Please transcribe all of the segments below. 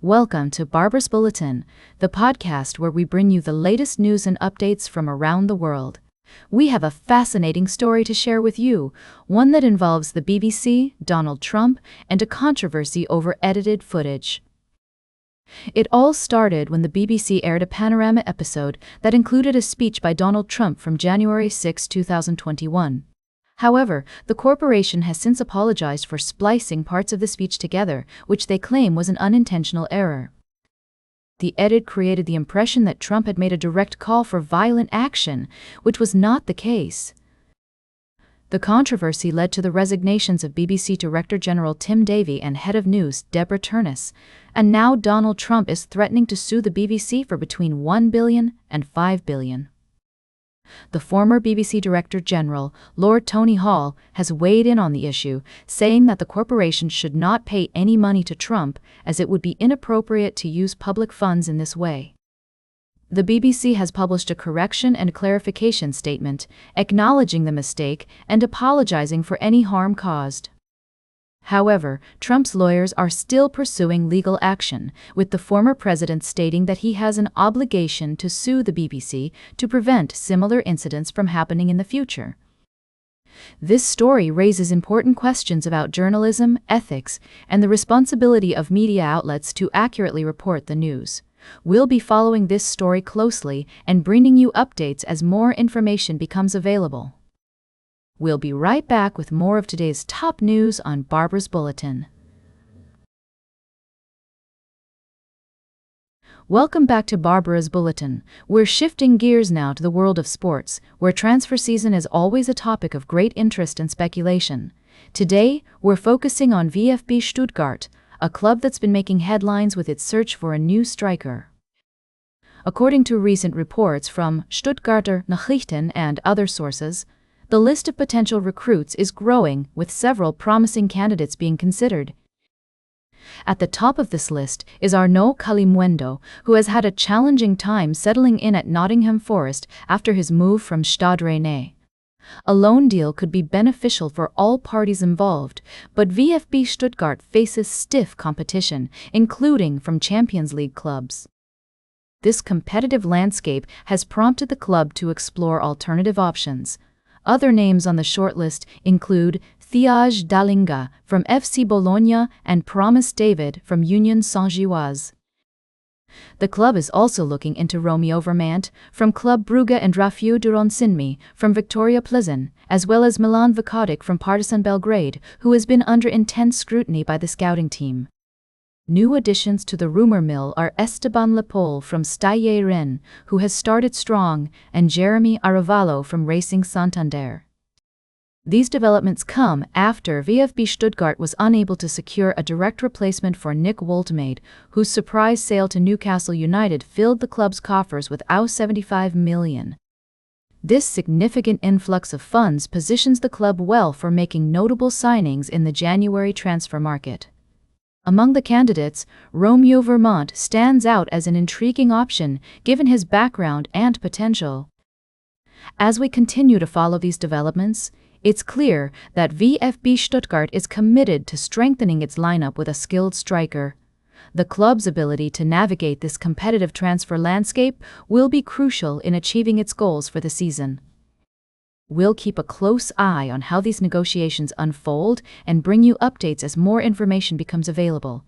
Welcome to Barbara's Bulletin, the podcast where we bring you the latest news and updates from around the world. We have a fascinating story to share with you, one that involves the BBC, Donald Trump, and a controversy over edited footage. It all started when the BBC aired a panorama episode that included a speech by Donald Trump from January 6, 2021. However, the corporation has since apologized for splicing parts of the speech together, which they claim was an unintentional error. The edit created the impression that Trump had made a direct call for violent action, which was not the case. The controversy led to the resignations of BBC Director General Tim Davie and Head of News Deborah Turnus, and now Donald Trump is threatening to sue the BBC for between $1 billion and $5 billion. The former BBC Director General, Lord Tony Hall, has weighed in on the issue, saying that the corporation should not pay any money to Trump, as it would be inappropriate to use public funds in this way. The BBC has published a correction and clarification statement, acknowledging the mistake and apologizing for any harm caused. However, Trump's lawyers are still pursuing legal action, with the former president stating that he has an obligation to sue the BBC to prevent similar incidents from happening in the future. This story raises important questions about journalism, ethics, and the responsibility of media outlets to accurately report the news. We'll be following this story closely and bringing you updates as more information becomes available. We'll be right back with more of today's top news on Barbara's Bulletin. Welcome back to Barbara's Bulletin. We're shifting gears now to the world of sports, where transfer season is always a topic of great interest and speculation. Today, we're focusing on VfB Stuttgart, a club that's been making headlines with its search for a new striker. According to recent reports from Stuttgarter Nachrichten and other sources, the list of potential recruits is growing, with several promising candidates being considered. At the top of this list is Arnaud Kalimuendo, who has had a challenging time settling in at Nottingham Forest after his move from Stade Rennais. A loan deal could be beneficial for all parties involved, but VfB Stuttgart faces stiff competition, including from Champions League clubs. This competitive landscape has prompted the club to explore alternative options. Other names on the shortlist include Thiage Dalinga from FC Bologna and Promise David from Union Saint-Gilloise. The club is also looking into Romeo Vermant from Club Brugge and Rafiu Duronsinmi from Victoria Plzen, as well as Milan Vukotic from Partizan Belgrade, who has been under intense scrutiny by the scouting team. New additions to the rumor mill are Esteban Lepol from Stade Rennes, who has started strong, and Jeremy Arevalo from Racing Santander. These developments come after VfB Stuttgart was unable to secure a direct replacement for Nick Woltemade, whose surprise sale to Newcastle United filled the club's coffers with $75 million. This significant influx of funds positions the club well for making notable signings in the January transfer market. Among the candidates, Romeo Vermont stands out as an intriguing option, given his background and potential. As we continue to follow these developments, it's clear that VfB Stuttgart is committed to strengthening its lineup with a skilled striker. The club's ability to navigate this competitive transfer landscape will be crucial in achieving its goals for the season. We'll keep a close eye on how these negotiations unfold and bring you updates as more information becomes available.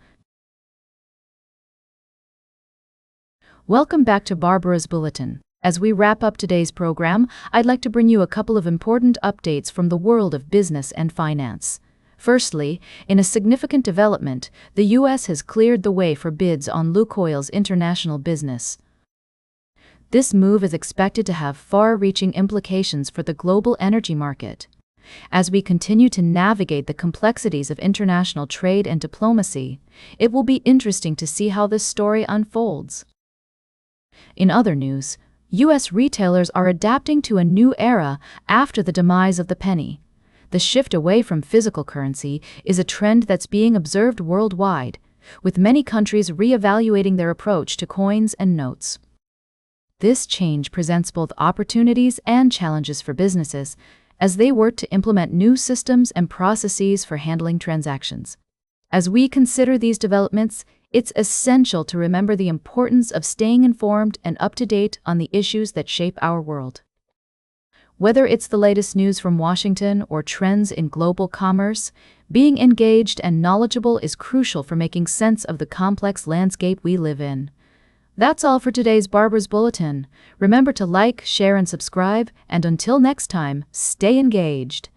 Welcome back to Barbara's Bulletin. As we wrap up today's program, I'd like to bring you a couple of important updates from the world of business and finance. Firstly, in a significant development, the U.S. has cleared the way for bids on Lukoil's international business. This move is expected to have far-reaching implications for the global energy market. As we continue to navigate the complexities of international trade and diplomacy, it will be interesting to see how this story unfolds. In other news, U.S. retailers are adapting to a new era after the demise of the penny. The shift away from physical currency is a trend that's being observed worldwide, with many countries reevaluating their approach to coins and notes. This change presents both opportunities and challenges for businesses as they work to implement new systems and processes for handling transactions. As we consider these developments, It's essential to remember the importance of staying informed and up to date on the issues that shape our world. Whether it's the latest news from Washington or trends in global commerce, being engaged and knowledgeable is crucial for making sense of the complex landscape we live in. That's all for today's Barbara's Bulletin. Remember to like, share, and subscribe, and until next time, stay engaged.